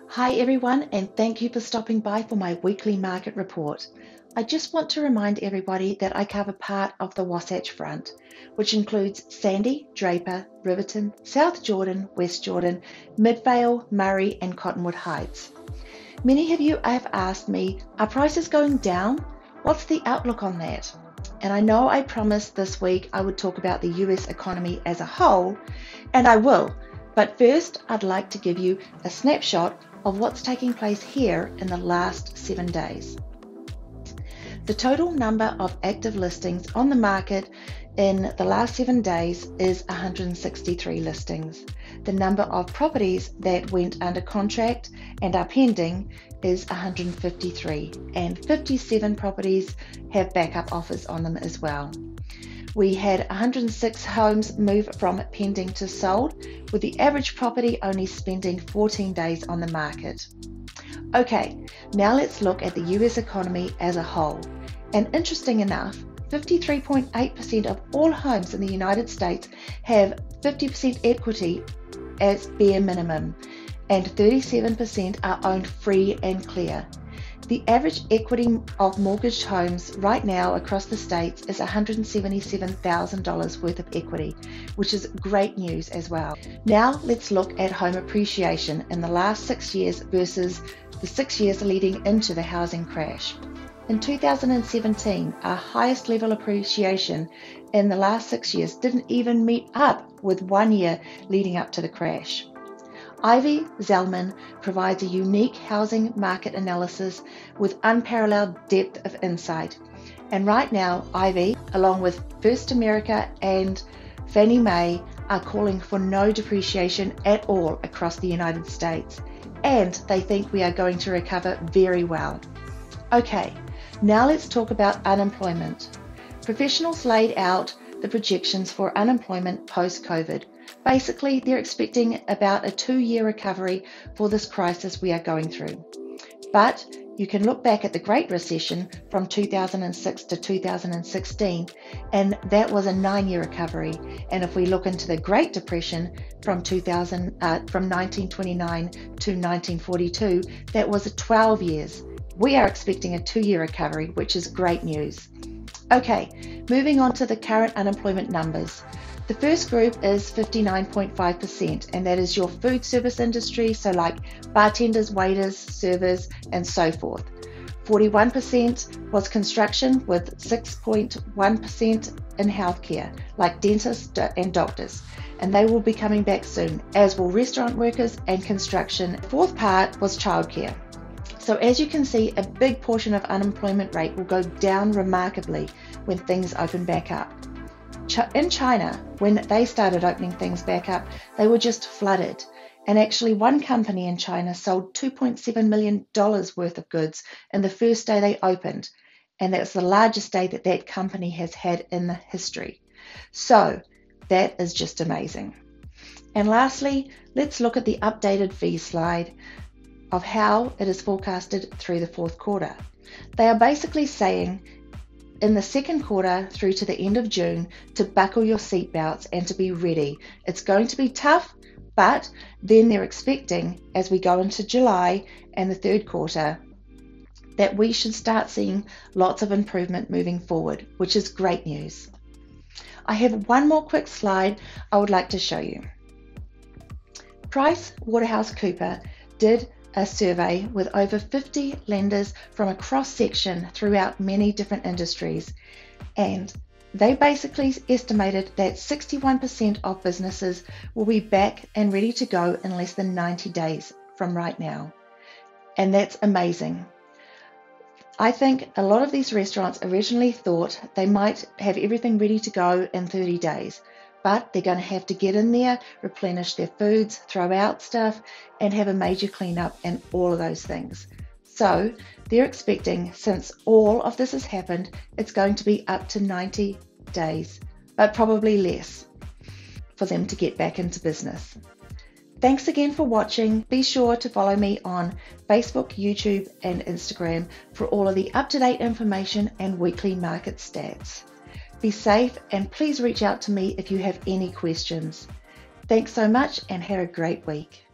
Hi everyone, and thank you for stopping by for my weekly market report. I just want to remind everybody that I cover part of the Wasatch Front, which includes Sandy, Draper, Riverton, South Jordan, West Jordan, Midvale, Murray, and Cottonwood Heights. Many of you have asked me, are prices going down? What's the outlook on that? And I know I promised this week I would talk about the US economy as a whole, and I will. But first, I'd like to give you a snapshot of what's taking place here in the last 7 days. The total number of active listings on the market in the last 7 days is 163 listings. The number of properties that went under contract and are pending is 153, and 57 properties have backup offers on them as well. We had 106 homes move from pending to sold, with the average property only spending 14 days on the market. Okay, now let's look at the US economy as a whole. And interesting enough, 53.8% of all homes in the United States have 50% equity as bare minimum, and 37% are owned free and clear. The average equity of mortgaged homes right now across the states is $177,000 worth of equity, which is great news as well. Now let's look at home appreciation in the last 6 years versus the 6 years leading into the housing crash. In 2017, our highest level appreciation in the last 6 years didn't even meet up with 1 year leading up to the crash. Ivy Zelman provides a unique housing market analysis with unparalleled depth of insight. And right now, Ivy, along with First America and Fannie Mae, are calling for no depreciation at all across the United States. And they think we are going to recover very well. Okay, now let's talk about unemployment. Professionals laid out the projections for unemployment post-COVID. Basically, they're expecting about a 2-year recovery for this crisis we are going through. But you can look back at the Great Recession from 2006 to 2016, and that was a 9-year recovery. And if we look into the Great Depression from 1929 to 1942, that was 12 years. We are expecting a 2-year recovery, which is great news. Okay, moving on to the current unemployment numbers. The first group is 59.5%, and that is your food service industry, so like bartenders, waiters, servers, and so forth. 41% was construction, with 6.1% in healthcare, like dentists and doctors, and they will be coming back soon, as will restaurant workers and construction. The fourth part was childcare. So as you can see, a big portion of unemployment rate will go down remarkably when things open back up. In China, when they started opening things back up, they were just flooded. And actually, one company in China sold $2.7 million worth of goods in the first day they opened. And that's the largest day that that company has had in the history. So that is just amazing. And lastly, let's look at the updated fee slide of how it is forecasted through the fourth quarter. They are basically saying in the second quarter through to the end of June to buckle your seatbelts and to be ready. It's going to be tough, but then they're expecting as we go into July and the third quarter that we should start seeing lots of improvement moving forward, which is great news. I have one more quick slide I would like to show you. PricewaterhouseCoopers did a survey with over 50 lenders from a cross-section throughout many different industries, and they basically estimated that 61% of businesses will be back and ready to go in less than 90 days from right now. And that's amazing. I think a lot of these restaurants originally thought they might have everything ready to go in 30 days. But they're going to have to get in there, replenish their foods, throw out stuff, and have a major cleanup and all of those things. So they're expecting, since all of this has happened, it's going to be up to 90 days, but probably less, for them to get back into business. Thanks again for watching. Be sure to follow me on Facebook, YouTube, and Instagram for all of the up-to-date information and weekly market stats. Be safe, and please reach out to me if you have any questions. Thanks so much and have a great week.